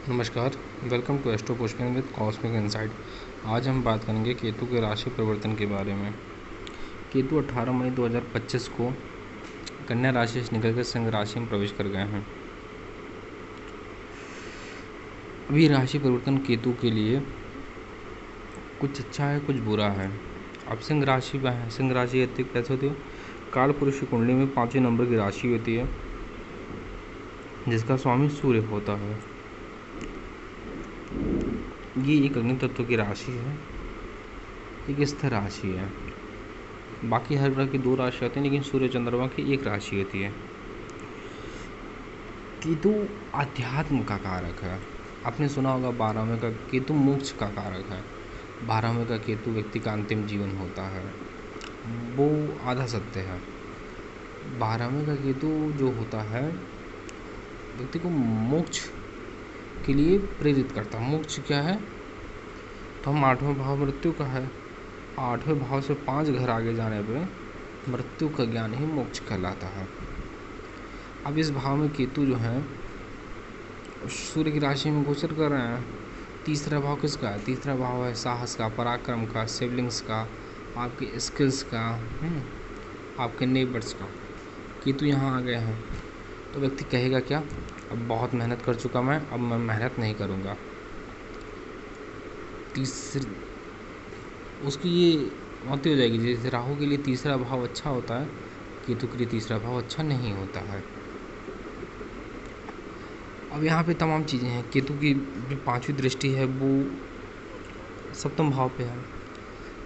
नमस्कार। Welcome to astro पुष्पिंग with cosmic insight. आज हम बात करेंगे केतु के राशि परिवर्तन के बारे में। केतु 18 मई 2025 को कन्या राशि से निकलकर सिंह राशि में प्रवेश कर गए हैं। अभी राशि परिवर्तन केतु के लिए कुछ अच्छा है, कुछ बुरा है। अब सिंह राशि में है। सिंह राशि अत्यधिक कैसे होती है? काल पुरुष की कुंडली में 5वें नंबर की राशि होती है, जिसका स्वामी सूर्य होता है। ये एक अग्नि तत्व की राशि है, एक स्थिर राशि है। बाकी हर ग्रह की 2 राशि होती हैं, लेकिन सूर्य चंद्रमा की एक राशि होती है। केतु अध्यात्म का कारक है। आपने सुना होगा 12वें का केतु मोक्ष का कारक है। 12वें का केतु व्यक्ति का अंतिम जीवन होता है, वो आधा सत्य है। 12वें का केतु जो होता है व्यक्ति को मोक्ष के लिए प्रेरित करता है। मोक्ष क्या है? तो हम 8वें भाव मृत्यु का है। 8वें भाव से 5 घर आगे जाने पे मृत्यु का ज्ञान ही मोक्ष कहलाता है। अब इस भाव में केतु जो है सूर्य की राशि में गोचर कर रहे हैं। तीसरा भाव किसका है? तीसरा भाव है साहस का, पराक्रम का, सिबलिंग्स का, आपके स्किल्स का, आपके नेबर्स का। केतु यहाँ आ गए हैं तो व्यक्ति कहेगा क्या? अब बहुत मेहनत कर चुका मैं, अब मैं मेहनत नहीं करूँगा। तीसरी उसकी ये मौत हो जाएगी। जैसे राहु के लिए तीसरा भाव अच्छा होता है, केतु के लिए तीसरा भाव अच्छा नहीं होता है। अब यहाँ पे तमाम चीज़ें हैं। केतु की जो 5वीं दृष्टि है वो 7वें भाव पे है।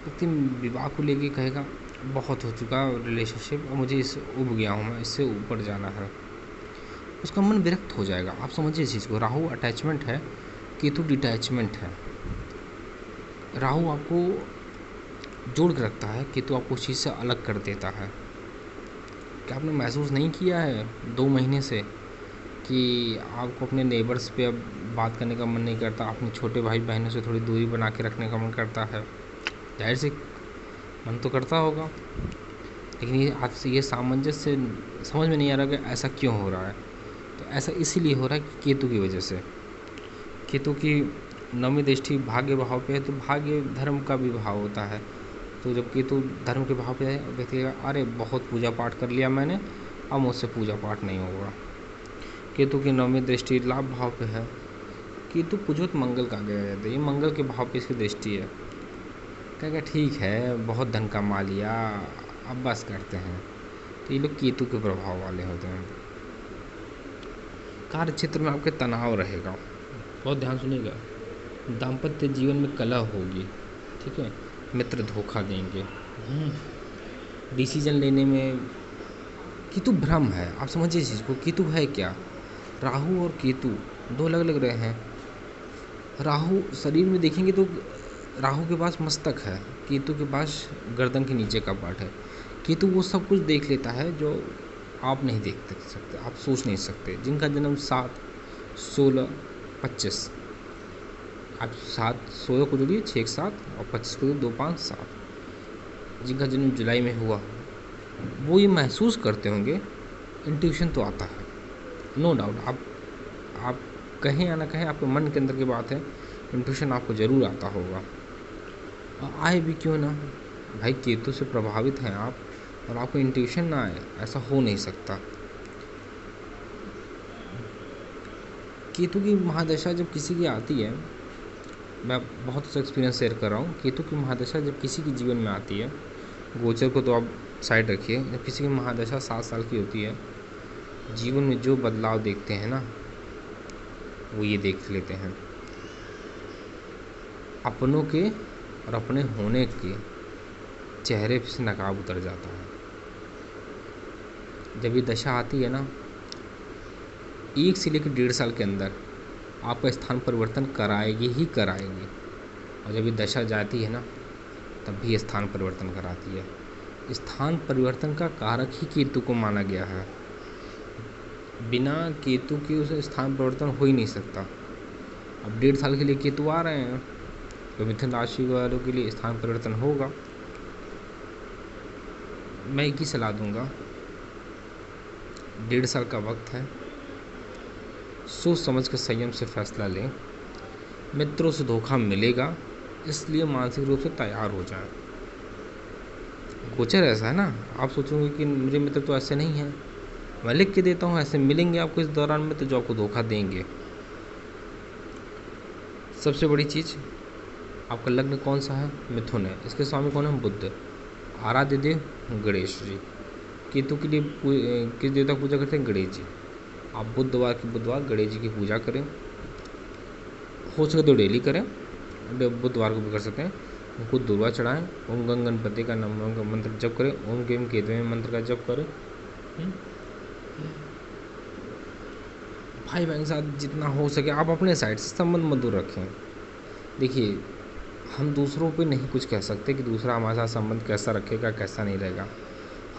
व्यक्ति विवाह को लेके कहेगा बहुत हो चुका रिलेशनशिप, और मुझे इससे उब गया हूँ, मैं इससे ऊपर जाना है। उसका मन विरक्त हो जाएगा। आप समझिए इस चीज़ को। राहु अटैचमेंट है, केतु डिटैचमेंट है। राहु आपको जोड़ के रखता है, केतु आपको उस चीज़ से अलग कर देता है। क्या आपने महसूस नहीं किया है 2 महीने से कि आपको अपने नेबर्स पे अब बात करने का मन नहीं करता, अपने छोटे भाई बहनों से थोड़ी दूरी बना के रखने का मन करता है? जाहिर से मन तो करता होगा, लेकिन ये आपसे ये सामंजस्य समझ में नहीं आ रहा कि ऐसा क्यों हो रहा है। तो ऐसा इसीलिए हो रहा है कि केतु की वजह से। केतु की 9वीं दृष्टि भाग्य भाव पे है, तो भाग्य धर्म का भी भाव होता है। तो जब केतु धर्म के भाव पे है, व्यक्ति कहेगा अरे बहुत पूजा पाठ कर लिया मैंने, अब मुझसे पूजा पाठ नहीं होगा। केतु की 9वीं दृष्टि लाभ भाव पे है। केतु कुजोत मंगल का गया जाता है, ये मंगल के भाव पे इसकी दृष्टि है। कहेगा ठीक है बहुत धन कमा लिया, अब बस करते हैं। तो ये लोग केतु के प्रभाव वाले होते हैं। कार्य क्षेत्र में आपके तनाव रहेगा, बहुत ध्यान सुनिएगा। दाम्पत्य जीवन में कलह होगी, ठीक है। मित्र धोखा देंगे। डिसीजन लेने में केतु भ्रम है। आप समझिए इस चीज़ को। केतु है क्या? राहु और केतु 2 अलग अलग ग्रह हैं। राहु शरीर में देखेंगे तो राहु के पास मस्तक है, केतु के पास गर्दन के नीचे का पार्ट है। केतु वो सब कुछ देख लेता है जो आप नहीं देख सकते, आप सोच नहीं सकते। जिनका जन्म 7, 16, 25, आप 7 16 को जोड़िए 6 7 और 25 को 2 5 7, जिनका जन्म जुलाई में हुआ वो ये महसूस करते होंगे। इंट्यूशन तो आता है, नो डाउट। आप कहें या ना कहें, आपके मन के अंदर की बात है, इंट्यूशन आपको ज़रूर आता होगा। और आए भी क्यों ना, भाई केतु से प्रभावित हैं आप और आपको इंट्यूशन ना आए, ऐसा हो नहीं सकता। केतु की महादशा जब किसी की आती है, मैं बहुत सा एक्सपीरियंस शेयर कर रहा हूँ। केतु की महादशा जब किसी के जीवन में आती है, गोचर को तो आप साइड रखिए, जब किसी की महादशा 7 साल की होती है, जीवन में जो बदलाव देखते हैं ना, वो ये देख लेते हैं। अपनों के और अपने होने के चेहरे से नकाब उतर जाता है। जब ये दशा आती है ना, 1 से लेकर 1.5 साल के अंदर आपका स्थान परिवर्तन कराएगी ही कराएगी। और जब ये दशा जाती है ना, तब भी स्थान परिवर्तन कराती है। स्थान परिवर्तन का कारक ही केतु को माना गया है। बिना केतु के उस स्थान परिवर्तन हो ही नहीं सकता। अब 1.5 साल के लिए केतु आ रहे हैं, तो मिथुन राशि वालों के लिए स्थान परिवर्तन होगा। मैं एक ही सलाह दूंगा, 1.5 साल का वक्त है, सोच समझ कर संयम से फैसला लें। मित्रों से धोखा मिलेगा, इसलिए मानसिक रूप से तैयार हो जाएं। गोचर ऐसा है ना, आप सोचोगे कि मेरे मित्र तो ऐसे नहीं हैं, मैं लिख के देता हूँ ऐसे मिलेंगे आपको इस दौरान में तो जो आपको धोखा देंगे। सबसे बड़ी चीज़, आपका लग्न कौन सा है? मिथुन है। इसके स्वामी कौन है? बुध। आराध्य देव गणेश जी। केतु के लिए किस देवता की पूजा करते हैं? गणेश जी। आप बुधवार के बुधवार गणेश जी की पूजा करें, हो सके तो डेली करें, बुधवार को भी कर सकते हैं। उनको दुर्वा चढ़ाएं, ओम गंग गणपति का नाम का मंत्र जप करें, ओम गेम केतु मंत्र का जप करें। भाई बहन के साथ जितना हो सके आप अपने साइड से संबंध मधुर रखें। देखिए, हम दूसरों पे नहीं कुछ कह सकते कि दूसरा हमारे साथ संबंध कैसा रखेगा कैसा नहीं रहेगा।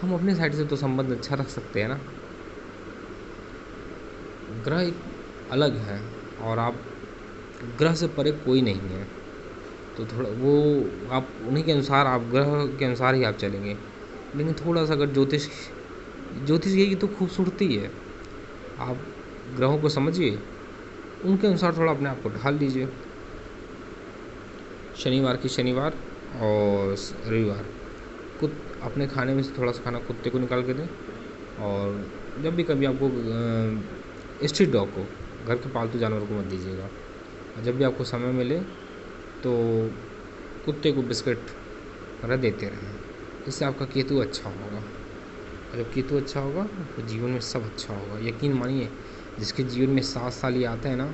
हम अपने साइड से तो संबंध अच्छा रख सकते हैं ना। ग्रह एक अलग है और आप ग्रह से परे कोई नहीं है, तो थोड़ा वो आप उन्हीं के अनुसार, आप ग्रह के अनुसार ही आप चलेंगे। लेकिन थोड़ा सा अगर ज्योतिष की तो खूबसूरती है, आप ग्रहों को समझिए, उनके अनुसार थोड़ा अपने आप को ढाल लीजिए। शनिवार की शनिवार और रविवार अपने खाने में से थोड़ा सा खाना कुत्ते को निकाल के दें। और जब भी कभी आपको स्ट्रीट डॉग को, घर के पालतू जानवर को मत दीजिएगा। जब भी आपको समय मिले तो कुत्ते को बिस्किट वगैरह देते रहें, इससे आपका केतु अच्छा होगा। और जब केतु अच्छा होगा तो जीवन में सब अच्छा होगा। यकीन मानिए, जिसके जीवन में 7 साल ये आते हैं ना,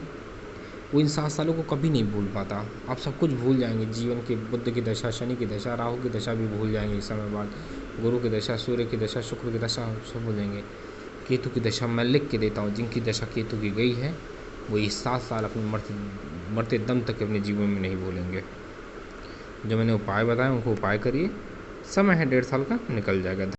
वो इन 7 सालों को कभी नहीं भूल पाता। आप सब कुछ भूल जाएंगे, जीवन के बुध की दशा, शनि की दशा, राहु की दशा भी भूल जाएंगे इस समय बाद, गुरु की दशा, सूर्य की दशा, शुक्र की दशा, सब भूल जाएंगे। केतु की दशा मैं लिख के देता हूँ, जिनकी दशा केतु की गई है वो ये 7 साल अपने मरते दम तक अपने जीवन में नहीं भूलेंगे। जो मैंने उपाय बताए उनको उपाय करिए, समय है 1.5 साल का, निकल जाएगा।